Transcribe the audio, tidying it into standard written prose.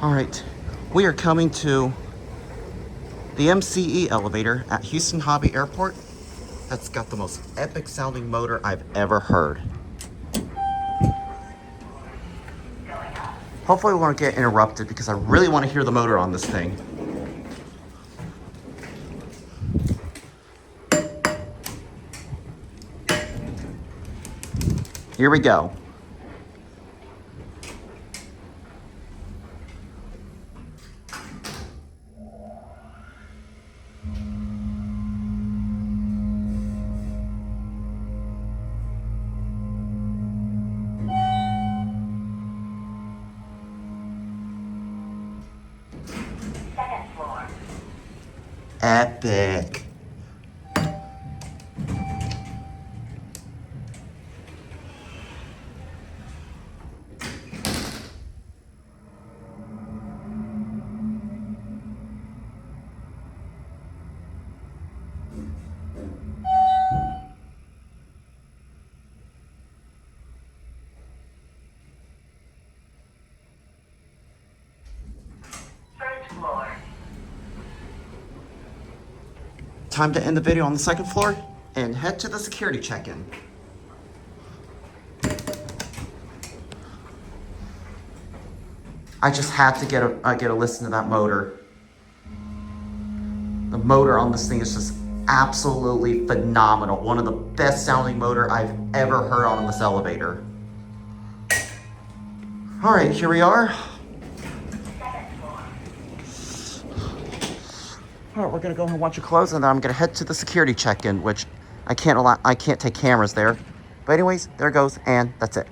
All right, we are coming to the MCE elevator at Houston Hobby Airport. That's got the most epic sounding motor I've ever heard. Hopefully we won't get interrupted because I really want to hear the motor on this thing. Here we go. Second floor. Epic. First floor. Time to end the video on the second floor and head to the security check-in. I just have to get a listen to that motor. The motor on this thing is just absolutely phenomenal. One of the best sounding motor I've ever heard on this elevator. All right, here we are. Second floor. All right, we're gonna go and watch it close, and then I'm gonna head to the security check-in, which I can't take cameras there. But anyways, there it goes, and that's it.